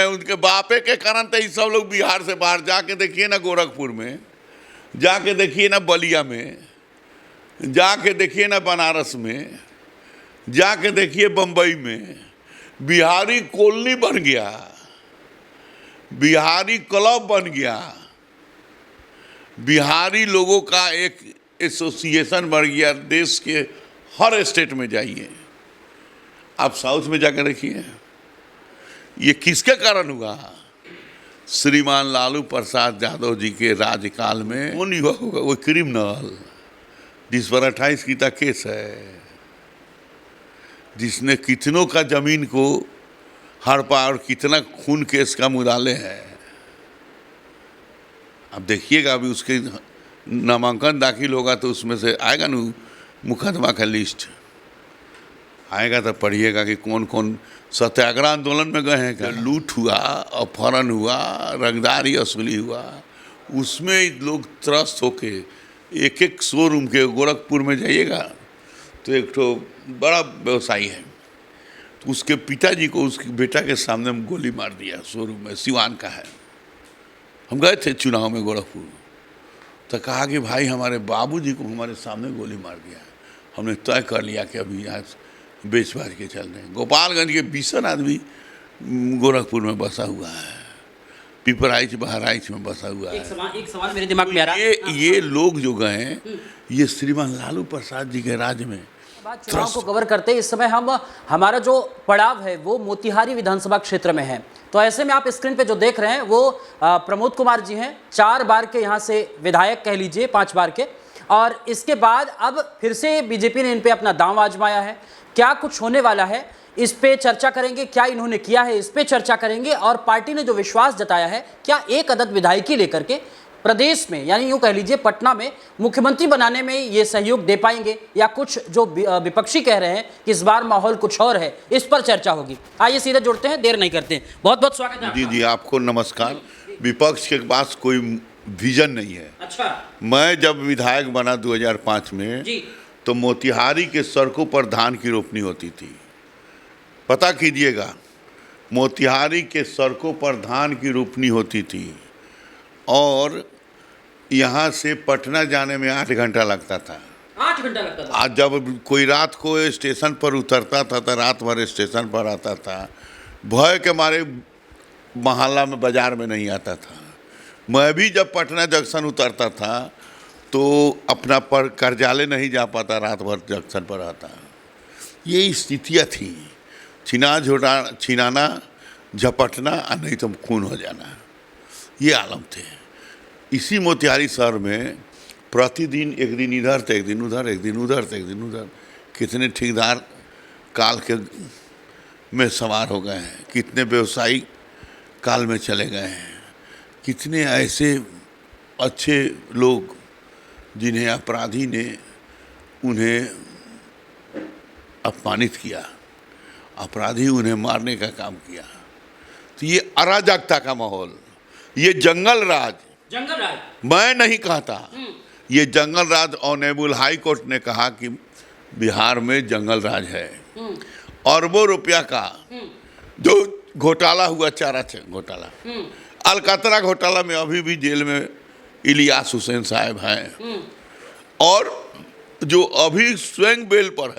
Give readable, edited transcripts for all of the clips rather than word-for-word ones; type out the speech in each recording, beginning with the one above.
उनके बापे के कारण तो ये सब लोग बिहार से बाहर जाके देखिए ना, गोरखपुर में जाके देखिए ना, बलिया में जाके देखिए ना, बनारस में जाके देखिए, बम्बई में बिहारी कॉलोनी बन गया, बिहारी क्लब बन गया, बिहारी लोगों का एक एसोसिएशन बन गया। देश के हर स्टेट में जाइए, आप साउथ में जाकर देखिए, ये किसके कारण हुआ? श्रीमान लालू प्रसाद यादव जी के राज्यकाल में। कौन युवा होगा वो क्रिमिनल जिस पर 28 की तक केस है, जिसने कितनों का जमीन को हड़पा और कितना खून केस का मुदाले है। अब देखिएगा, अभी उसके नामांकन दाखिल होगा तो उसमें से आएगा ना मुकदमा का लिस्ट आएगा, तो पढ़िएगा कि कौन कौन सत्याग्रह आंदोलन में गए हैं। क्या लूट हुआ, अपहरण हुआ, रंगदारी असुली हुआ, उसमें लोग त्रस्त होके एक एक शोरूम के, गोरखपुर में जाइएगा तो एक तो बड़ा व्यवसायी है, तो उसके पिताजी को उसके बेटा के सामने में गोली मार दिया, शोरूम में, सिवान का है। हम गए थे चुनाव में गोरखपुर, तो कहा कि भाई हमारे बाबूजी को हमारे सामने गोली मार दिया। हमने तय कर लिया कि अभी यहाँ बेच बाज के चल रहे हैं। गोपालगंज के 20 आदमी गोरखपुर में बसा हुआ है, पिपराइच बहराइच में बसा हुआ है। एक सवाल मेरे दिमाग में आ रहा है, ये लोग जो गए हैं, ये श्रीमान लालू प्रसाद जी के राज्य में चुनाव को कवर करते इस समय हमारा जो पड़ाव है वो मोतिहारी विधानसभा क्षेत्र में है। तो ऐसे में आप स्क्रीन पे जो देख रहे हैं वो प्रमोद कुमार जी हैं, 4 बार के यहाँ से विधायक कह लीजिए, 5 बार के, और इसके बाद अब फिर से बीजेपी ने इन पे अपना दांव आजमाया है। क्या कुछ होने वाला है, इस पे चर्चा करेंगे। क्या इन्होंने किया है, इस पे चर्चा करेंगे। और पार्टी ने जो विश्वास जताया है, क्या एक अदद विधायकी लेकर के प्रदेश में, यानी यूं कह लीजिए पटना में, मुख्यमंत्री बनाने में ये सहयोग दे पाएंगे, या कुछ जो विपक्षी कह रहे हैं कि इस बार माहौल कुछ और है, इस पर चर्चा होगी। आइए सीधे जुड़ते हैं, देर नहीं करते हैं। बहुत बहुत स्वागत है। जी जी, आपको नमस्कार। विपक्ष के पास कोई विजन नहीं है। अच्छा, मैं जब विधायक बना 2005 में जी, तो मोतिहारी के सड़कों पर धान की रोपनी होती थी। पता कीजिएगा, मोतिहारी के सड़कों पर धान की रोपनी होती थी और यहाँ से पटना जाने में 8 घंटा लगता था। 8 घंटा लगता था। आज जब कोई रात को स्टेशन पर उतरता था तो रात भर स्टेशन पर आता था, भय के मारे मोहल्ला में, बाजार में नहीं आता था। मैं भी जब पटना जंक्शन उतरता था तो अपना पर कार्यालय नहीं जा पाता, रात भर जंक्शन पर आता। ये स्थितियाँ थी, छिनाना, झपटना और नहीं तो खून हो जाना, ये आलम थे। इसी मोतिहारी शहर में प्रतिदिन एक दिन इधर तो एक दिन उधर, एक दिन उधर तो एक दिन उधर, कितने ठेकेदार काल के में सवार हो गए हैं, कितने व्यवसायी काल में चले गए हैं, कितने ऐसे अच्छे लोग जिन्हें अपराधी ने उन्हें अपमानित किया, अपराधी उन्हें मारने का काम किया। तो ये अराजकता का माहौल, ये जंगल राज मैं नहीं कहता, ये जंगल राज ऑनरेबल हाई कोर्ट ने कहा कि बिहार में जंगल राज है। अरबों रुपया का जो घोटाला हुआ, चारा घोटाला, अलकतरा घोटाला में अभी भी जेल में इलियास हुसैन साहब हैं, और जो अभी स्वयं बेल पर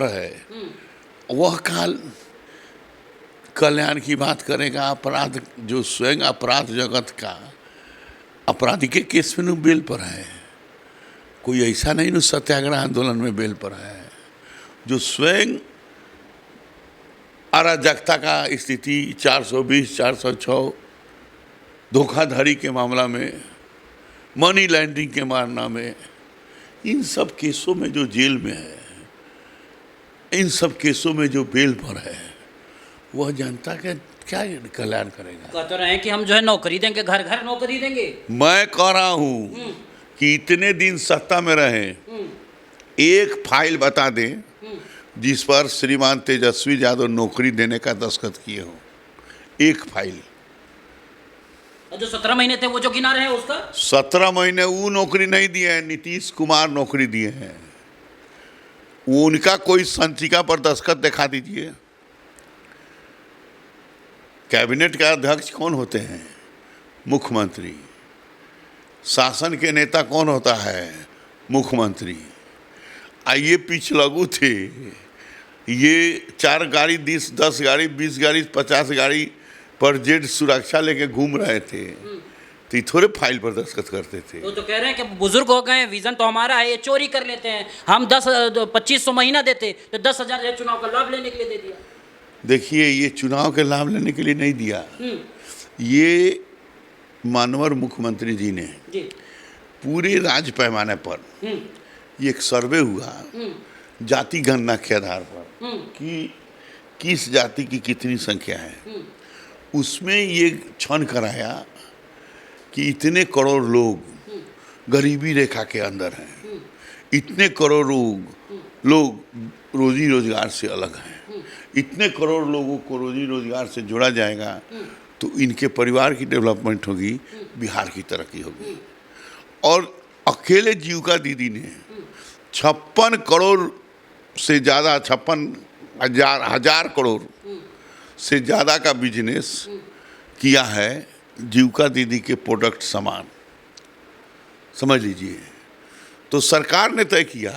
है, वह काल कल्याण की बात करेगा। अपराध जो स्वयं अपराध जगत का अपराधी के केस में बेल पर है, कोई ऐसा नहीं सत्याग्रह आंदोलन में बेल पर है, जो स्वयं अराजकता का स्थिति 420, 406 धोखाधड़ी के मामला में, मनी लैंडरिंग के मामला में, इन सब केसों में जो जेल में है, इन सब केसों में जो बेल पर है, वह जनता के क्या कल्याण करेगा? कह तो रहे हैं कि हम जो है नौकरी देंगे, घर घर नौकरी देंगे। मैं कह रहा हूँ कि इतने दिन सत्ता में रहे, एक फाइल बता दें जिस पर श्रीमान तेजस्वी यादव नौकरी देने का दस्तखत किए हो, एक फाइल। जो 17 महीने थे वो जो गिना रहे हैं उसका, 17 महीने वो नौकरी नहीं दिए हैं, नीतीश कुमार नौकरी दिए हैं। वो उनका कोई संचिका पर दस्तखत दिखा दीजिए। कैबिनेट का अध्यक्ष कौन होते हैं? मुख्यमंत्री। शासन के नेता कौन होता है? मुख्यमंत्री। ये पिछलगू थे, ये 4 गाड़ी 10 गाड़ी 20 गाड़ी 50 गाड़ी पर जेड सुरक्षा लेके घूम रहे थे, तो ये थोड़े फाइल पर दस्तखत करते थे। तो कह रहे हैं कि बुजुर्ग हो गए, विजन तो हमारा है, ये चोरी कर लेते हैं, हम 2500 महीना देते तो 10,000 चुनाव का लाभ लेने के लिए दे दिया। देखिए, ये चुनाव के लाभ लेने के लिए नहीं दिया, ये मानवर मुख्यमंत्री जी ने पूरे राज्य पैमाने पर ये एक सर्वे हुआ जाति गणना के आधार पर कि किस जाति की कितनी संख्या है, उसमें ये क्षण कराया कि इतने करोड़ लोग गरीबी रेखा के अंदर हैं, इतने करोड़ लोग रोजी रोजगार से अलग हैं, इतने करोड़ लोगों को रोजी रोजगार से जोड़ा जाएगा तो इनके परिवार की डेवलपमेंट होगी, बिहार की तरक्की होगी। और अकेले जीविका दीदी ने 56 करोड़ से ज़्यादा 56,000 करोड़ से ज़्यादा का बिजनेस किया है जीविका दीदी के प्रोडक्ट सामान, समझ लीजिए। तो सरकार ने तय किया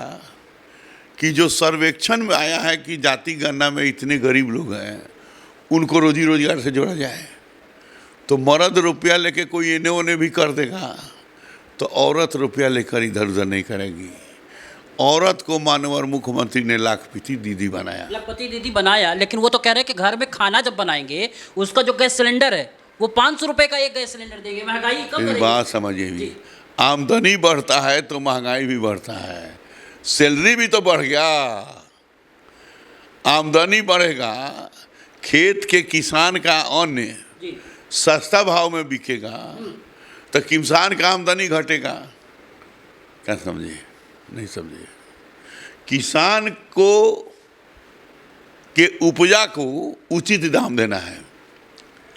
कि जो सर्वेक्षण में आया है कि जाति गणना में इतने गरीब लोग हैं, उनको रोजी रोजगार से जोड़ा जाए। तो मर्द रुपया लेके कोई इन्हें उन्हें भी कर देगा, तो औरत रुपया लेकर इधर उधर नहीं करेगी। औरत को मानवर मुख्यमंत्री ने लाखपति दीदी बनाया। लाखपति दीदी बनाया, लेकिन वो तो कह रहे हैं कि घर में खाना जब बनाएंगे उसका जो गैस सिलेंडर है वो 500 रुपए का एक गैस सिलेंडर देंगे। महंगाई कम करेगी। बात समझिए भी, आमदनी बढ़ता है तो महंगाई भी बढ़ता है, सैलरी भी तो बढ़ गया, आमदनी बढ़ेगा, खेत के किसान का अन्न सस्ता भाव में बिकेगा तो किसान का आमदनी घटेगा। क्या समझे? नहीं समझे। किसान को के उपजा को उचित दाम देना है।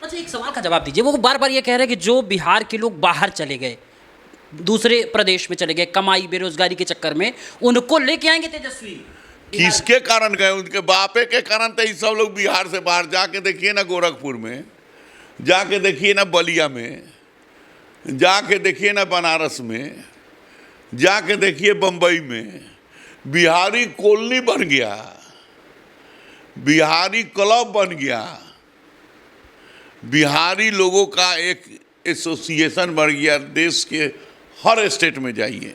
अच्छा, एक सवाल का जवाब दीजिए। वो बार बार ये कह रहे हैं कि जो बिहार के लोग बाहर चले गए, दूसरे प्रदेश में चले गए कमाई बेरोजगारी के चक्कर में, उनको लेके आएंगे तेजस्वी। किसके कारण गए? उनके बापे के कारण तो ये सब लोग बिहार से बाहर। जाके देखिए ना गोरखपुर में, जाके देखिए ना बलिया में, जाके देखिए ना बनारस में, जाके देखिए बम्बई में, बिहारी कॉलोनी बन गया, बिहारी क्लब बन गया, बिहारी लोगों का एक एसोसिएशन बन गया। देश के हर स्टेट में जाइए,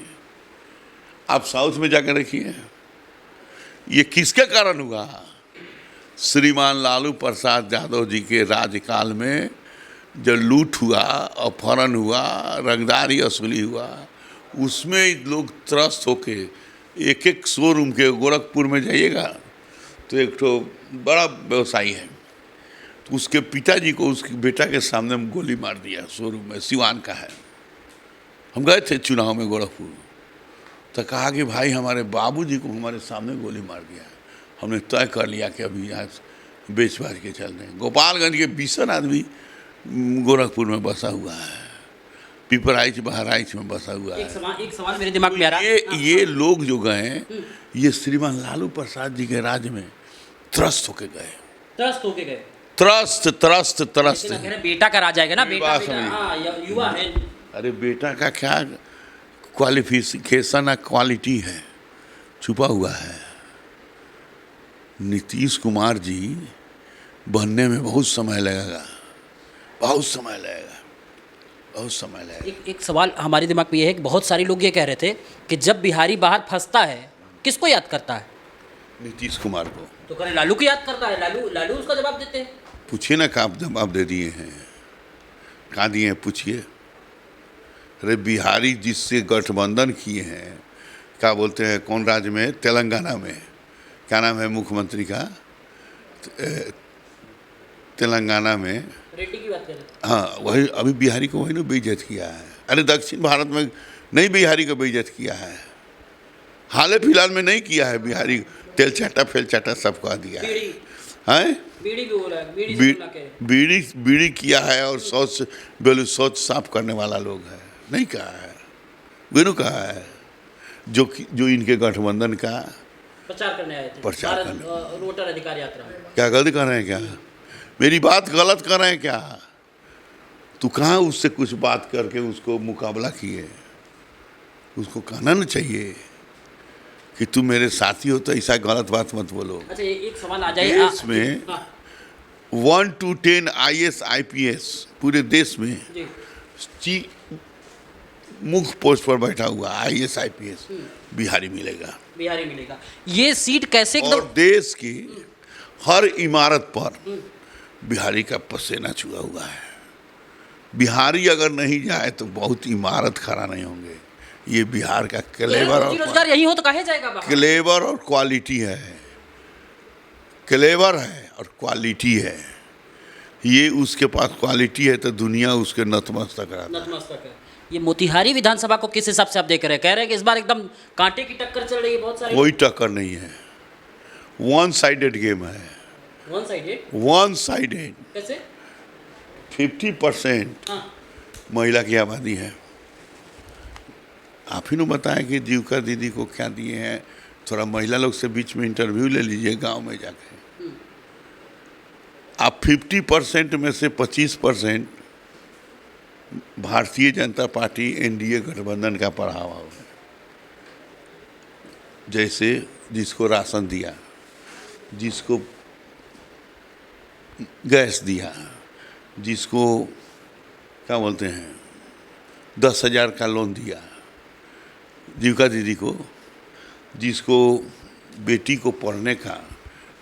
आप साउथ में जाकर देखिए। ये किसके कारण हुआ? श्रीमान लालू प्रसाद यादव जी के राज्यकाल में जब लूट हुआ, अपहरण हुआ, रंगदारी असुली हुआ, उसमें लोग त्रस्त होके एक एक शोरूम के गोरखपुर में जाइएगा तो एक तो बड़ा व्यवसायी है, तो उसके पिताजी को उसके बेटा के सामने में गोली मार दिया शोरूम में, सिवान का है। हम गए थे चुनाव में गोरखपुर, तो कहा कि भाई हमारे बाबूजी को हमारे सामने गोली मार दिया। हमने तय कर लिया कि अभी यहाँ बेच बाज के चल रहे हैं। गोपालगंज के 20 आदमी गोरखपुर में बसा हुआ है, पिपराइच बहराइच में बसा हुआ है। एक सवाल मेरे दिमाग में आ रहा है। ये लोग जो गए, ये श्रीमान लालू प्रसाद जी के राज्य में त्रस्त होके गए, त्रस्त होके गए, त्रस्त। बेटा का राज आएगा ना, बेटा युवा है। अरे बेटा का क्या क्वालिफिकेशन, क्वालिटी है, छुपा हुआ है। नीतीश कुमार जी बनने में बहुत समय लगेगा, बहुत समय लगेगा, बहुत समय लगेगा। एक सवाल हमारे दिमाग में ये है कि बहुत सारे लोग ये कह रहे थे कि जब बिहारी बाहर फंसता है किसको याद करता है? नीतीश कुमार को। तो करें लालू को याद करता है, लालू उसका जवाब देते हैं। पूछिए ना, कहाँ जवाब दे दिए हैं, कहाँ दिए हैं, पूछिए। अरे बिहारी जिससे गठबंधन किए हैं, क्या बोलते हैं, कौन राज्य में? तेलंगाना में। क्या नाम है मुख्यमंत्री का? तेलंगाना में रेड्डी की बात करें। हाँ, वही अभी बिहारी को वही ना बेइज्जत किया है। अरे दक्षिण भारत में नहीं बिहारी को बेइज्जत किया है, हाल फिलहाल में नहीं किया है बिहारी। तेल चाटा फेल चाटा सब कह दिया है। बीड़ी भी बोला है, बीड़ी किया है, और शौच साफ करने वाला लोग है, नहीं कहा है, वेनु कहा है, जो इनके गठबंधन का प्रचार करने आए थे, प्रचार करने, वोटर अधिकार यात्रा। क्या गलती कर रहे हैं क्या? मेरी बात गलत कर रहे हैं क्या? तू कहाँ उससे कुछ बात करके उसको मुकाबला किए? उसको कहना ना चाहिए कि तू मेरे साथी हो, तो ऐसा गलत बात मत बोलो। अच्छा, एक सवाल आ जाए देश में 1 to 10 IAS IPS पूरे देश में जी मुख्य पोस्ट पर बैठा हुआ IAS IPS बिहारी मिलेगा। बिहारी मिलेगा। ये सीट कैसे और देश की हर इमारत पर बिहारी का पसीना छुआ हुआ है। बिहारी अगर नहीं जाए तो बहुत इमारत खड़ा नहीं होंगे। ये बिहार का क्लेवर रोजगार यही हो तो कहे जाएगा बाहर। क्लेवर और क्वालिटी है, क्लेवर है और क्वालिटी है। ये उसके पास क्वालिटी है तो दुनिया उसके नतमस्तक रहता है। नतमस्तक है। ये मोतिहारी विधानसभा को किस हिसाब से आप देख रहे हैं? कह रहे हैं कि इस बार एकदम कांटे की टक्कर चल रही है, बहुत सारे। कोई टक्कर नहीं है, वन साइडेड गेम है। One sided? One sided. कैसे? 50% महिला की आबादी है। आप ही ने बताया कि जीविका दीदी को क्या दिए हैं। थोड़ा महिला लोग से बीच में इंटरव्यू ले लीजिए गांव में जाके। आप 50% में से 25% भारतीय जनता पार्टी NDA गठबंधन का प्रभाव है। जैसे जिसको राशन दिया, जिसको गैस दिया, जिसको क्या बोलते हैं 10,000 का लोन दिया जीविका दीदी को, जिसको बेटी को पढ़ने का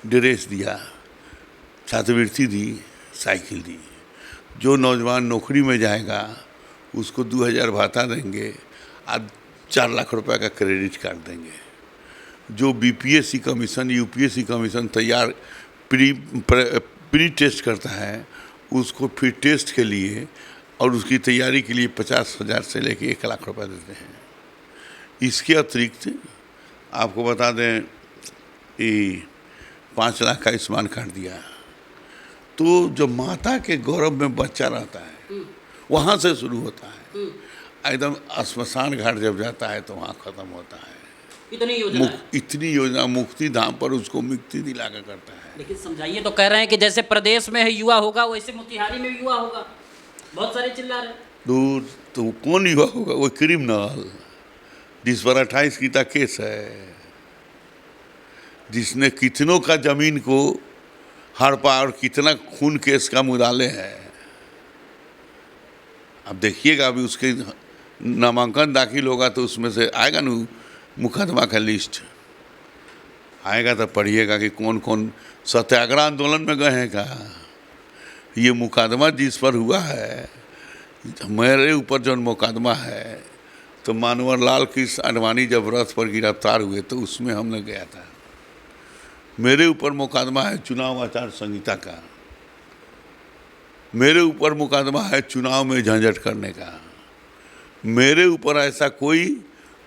ड्रेस दिया, छात्रवृत्ति दी, साइकिल दी। जो नौजवान नौकरी में जाएगा उसको 2,000 भाता देंगे और 4 लाख रुपए का क्रेडिट कार्ड देंगे। जो BPSC कमीशन UPSC कमीशन तैयार प्री टेस्ट करता है उसको फिर टेस्ट के लिए और उसकी तैयारी के लिए 50,000 से लेके 1 लाख रुपए देते हैं। इसके अतिरिक्त आपको बता दें कि 5 लाख का आयुष्मान कार्ड दिया। तो जो माता के गौरव में बच्चा रहता है वहाँ से शुरू होता है, एकदम श्मशान घाट जब जाता है तो वहाँ खत्म होता है। इतनी योजना मुक्ति धाम पर उसको मुक्ति दिला कर करता है। लेकिन समझाइए, तो कह रहे हैं कि जैसे प्रदेश में है युवा होगा वैसे मोतिहारी में युवा होगा। बहुत सारे चिल्ला रहे हैं। दूर तो कौन युवा होगा? वो क्रिमिनल जिस पर 28 की तक केस है, जिसने कितनों का जमीन को हड़पा और कितना खून केस का मुदाले है। अब देखिएगा अभी उसके नामांकन दाखिल होगा तो उसमें से आएगा ना मुकदमा का लिस्ट आएगा, तो पढ़िएगा कि कौन कौन सत्याग्रह आंदोलन में गए हैं। का ये मुकदमा जिस पर हुआ है, मेरे ऊपर जो मुकदमा है, तो मानवर लाल कृष्ण आडवाणी जब रथ पर गिरफ्तार हुए तो उसमें हमने गया था। मेरे ऊपर मुकदमा है चुनाव आचार संहिता का, मेरे ऊपर मुकदमा है चुनाव में झंझट करने का, मेरे ऊपर ऐसा कोई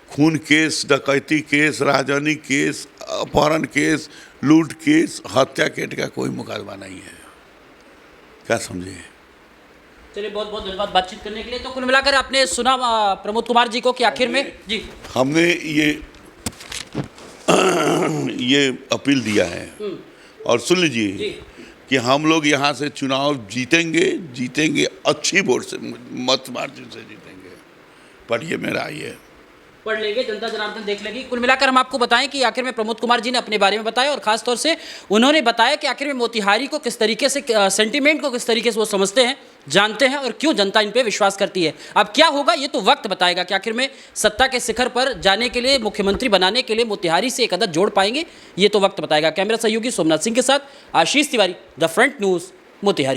खून केस, डकैती केस, राजनीतिक केस, अपहरण केस, लूट केस, हत्या केस का कोई मुकदमा नहीं है। क्या समझे? चलिए, बहुत बहुत धन्यवाद बातचीत करने के लिए। तो कुल मिलाकर आपने सुना प्रमोद कुमार जी को कि आखिर में जी हमने ये अपील दिया है और सुन लीजिए कि हम लोग यहाँ से चुनाव जीतेंगे अच्छी वोट से, मत मार्जिन से जीतेंगे। पढ़िए मेरा ये पढ़ लेंगे, जनता जनार्दन देख लेगी। कुल मिलाकर हम आपको बताएं कि आखिर में प्रमोद कुमार जी ने अपने बारे में बताया और खास तौर से उन्होंने बताया कि आखिर में मोतिहारी को किस तरीके से, सेंटीमेंट को किस तरीके से वो समझते हैं, जानते हैं और क्यों जनता इन पे विश्वास करती है। अब क्या होगा ये तो वक्त बताएगा कि आखिर में सत्ता के शिखर पर जाने के लिए, मुख्यमंत्री बनाने के लिए मोतिहारी से एक अदद जोड़ पाएंगे, ये तो वक्त बताएगा। कैमरा सहयोगी सोमनाथ सिंह के साथ Ashish Tiwari, the front news, Motihari.